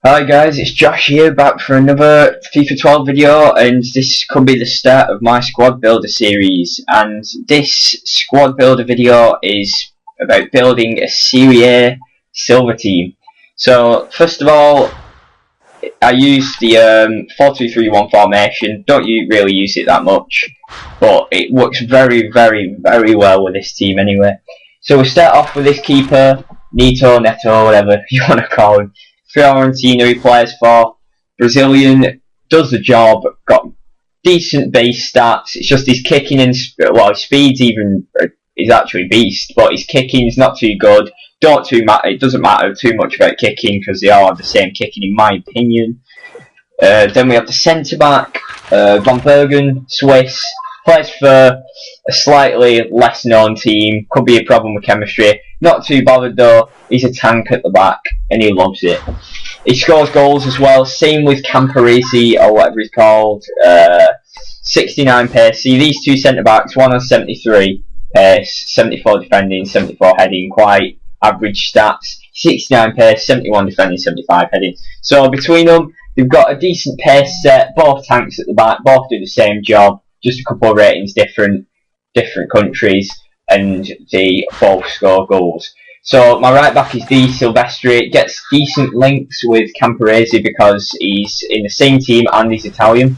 Hi guys, it's Josh here, back for another FIFA 12 video, and this could be the start of my squad builder series. And this squad builder video is about building a Serie A silver team. So first of all, I use the 4-2-3-1 formation. Don't really use it that much, but it works very well with this team anyway. So we'll start off with this keeper, Neto, whatever you want to call him. Fiorentina he plays for. Brazilian, does the job, got decent base stats. It's just his kicking and his speed's is actually beast, but his kicking's not too good. It doesn't matter too much about kicking because they all have the same kicking in my opinion. Then we have the centre back, Van Bergen, Swiss, plays for a slightly less known team. Could be a problem with chemistry. Not too bothered though. He's a tank at the back and he loves it. He scores goals as well. Same with Camporese or whatever he's called. 69 pace. See these two centre backs. One on 73 pace, 74 defending, 74 heading. Quite average stats. 69 pace, 71 defending, 75 heading. So between them, they've got a decent pace set. Both tanks at the back. Both do the same job. Just a couple of ratings different countries, and they both score goals. So my right back is Di Silvestri. Gets decent links with Camporese because he's in the same team and he's Italian.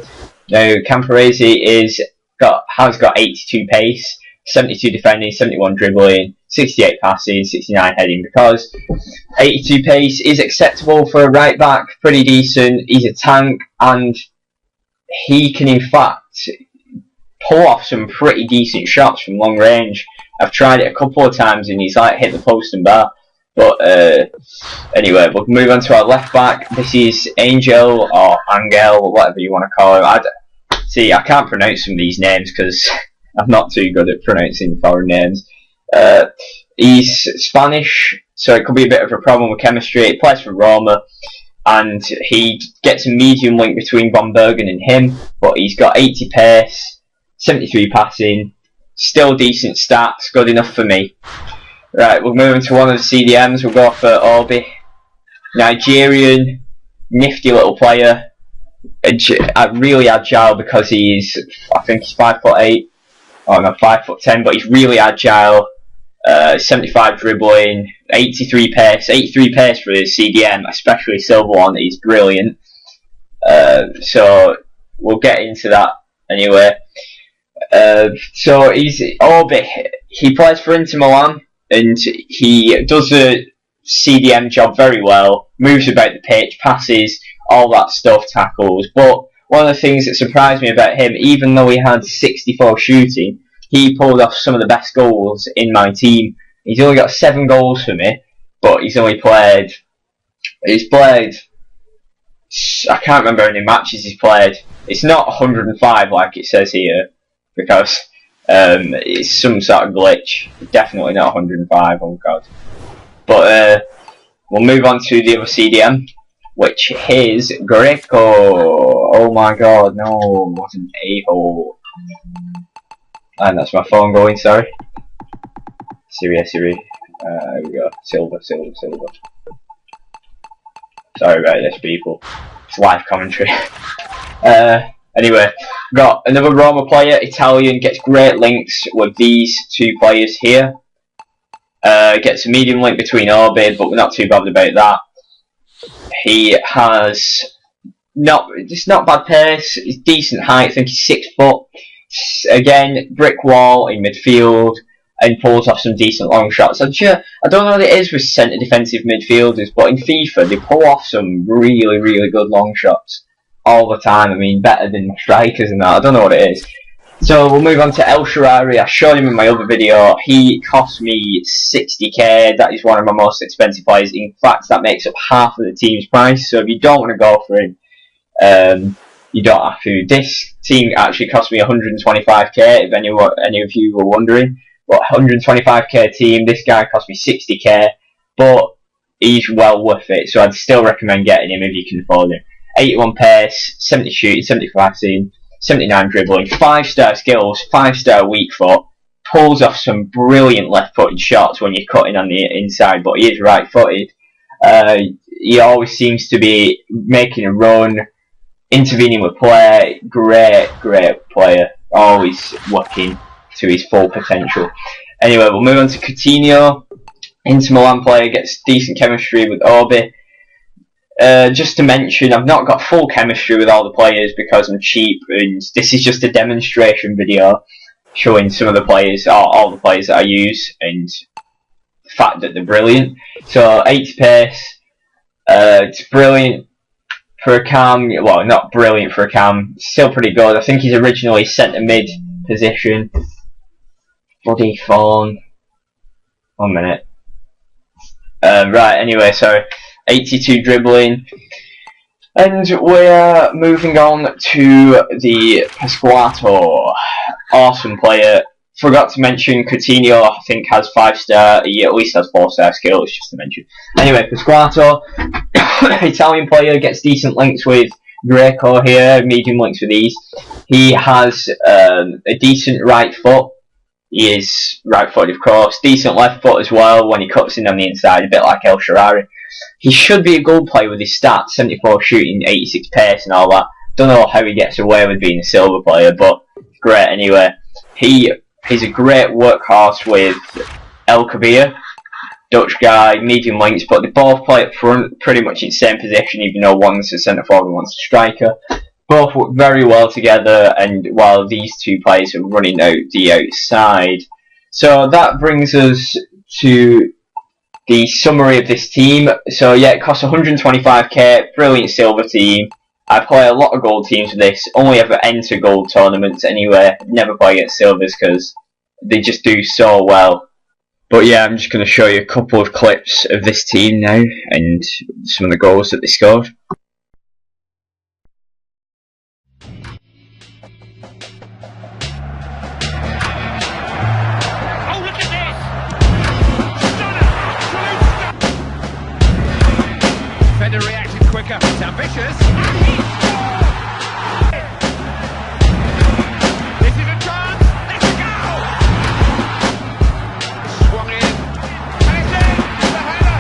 Now Camporese has got 82 pace, 72 defending, 71 dribbling, 68 passing, 69 heading. Because 82 pace is acceptable for a right back, pretty decent. He's a tank and he can in fact pull off some pretty decent shots from long range. I've tried it a couple of times and he's like hit the post and bar. But anyway, we'll move on to our left back. This is Angel or Angel, whatever you want to call him. I can't pronounce some of these names because I'm not too good at pronouncing foreign names. He's Spanish, so it could be a bit of a problem with chemistry. He plays for Roma, and he gets a medium link between Van Bergen and him, but he's got 80 pace, 73 passing, still decent stats, good enough for me. Right, we'll move into one of the CDMs. We'll go for Obi, Nigerian, nifty little player, really agile because I think he's 5'8", or not 5'10", but he's really agile. 75 dribbling, 83 pace for his CDM, especially silver one. He's brilliant. So we'll get into that anyway. So he's Obi. He plays for Inter Milan and he does the CDM job very well. Moves about the pitch, passes, all that stuff, tackles. But one of the things that surprised me about him, even though he had 64 shooting, he pulled off some of the best goals in my team. He's only got 7 goals for me, but he's played. I can't remember how many matches he's played. It's not 105 like it says here, because it's some sort of glitch. Definitely not 105, oh god. But we'll move on to the other CDM, which is Greco. Oh my god, no, what an a-hole. And that's my phone going, sorry. Serie. Here we go. Silver. Sorry about this, people. It's live commentary. Anyway, got another Roma player, Italian, gets great links with these two players here. Gets a medium link between Obi, but we're not too bothered about that. He has not bad pace, he's decent height, I think he's 6 foot. Again, brick wall in midfield, and pulls off some decent long shots. I don't know what it is with centre defensive midfielders, but in FIFA they pull off some really good long shots all the time. I mean, better than strikers and that. I don't know what it is. So we'll move on to El Shaarawy. I showed him in my other video. He cost me 60k. That is one of my most expensive players. In fact, that makes up half of the team's price. So if you don't want to go for him, you don't have to. This team actually cost me 125k, if any of you were wondering. But 125k team, this guy cost me 60k, but he's well worth it, so I'd still recommend getting him if you can afford him. 81 pace, 70 shooting, 70 passing, 79 dribbling, 5-star skills, 5-star weak foot, pulls off some brilliant left-footed shots when you're cutting on the inside, but he is right-footed. he always seems to be making a run, intervening with play. Great player, always working to his full potential. Anyway, we'll move on to Coutinho. Inter Milan player, gets decent chemistry with Obi. Just to mention, I've not got full chemistry with all the players because I'm cheap, and this is just a demonstration video showing some of the players, all the players that I use, and the fact that they're brilliant. So 80 pace, it's brilliant for a cam. Well, not brilliant for a cam, still pretty good. I think he's originally centre mid position. Bloody phone. 1 minute. Right, anyway, so 82 dribbling. And we're moving on to the Pasquato. Awesome player. Forgot to mention Coutinho, I think, has 5-star. He at least has 4-star skills, just to mention. Anyway, Pasquato, Italian player, gets decent links with Greco here, medium links with these. He has a decent right foot. He is right-footed, of course. Decent left foot as well when he cuts in on the inside, a bit like El Shaarawy. He should be a goal player with his stats, 74 shooting, 86 pace and all that. Don't know how he gets away with being a silver player, but great anyway. He is a great workhorse with El Kabir, Dutch guy, medium links, but they both play up front, pretty much in the same position, even though one's a centre forward and one's a striker. Both work very well together, and while these two players are running out the outside. So that brings us to the summary of this team. So yeah, it costs 125k, brilliant silver team. I play a lot of gold teams with this, only ever enter gold tournaments anyway, never play against silvers because they just do so well. But yeah, I'm just going to show you a couple of clips of this team now, and some of the goals that they scored. Reacted quicker, it's ambitious. This is a chance, it's a goal! Swung in, and it's in, the header!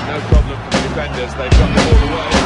No problem for the defenders, they've got the ball away.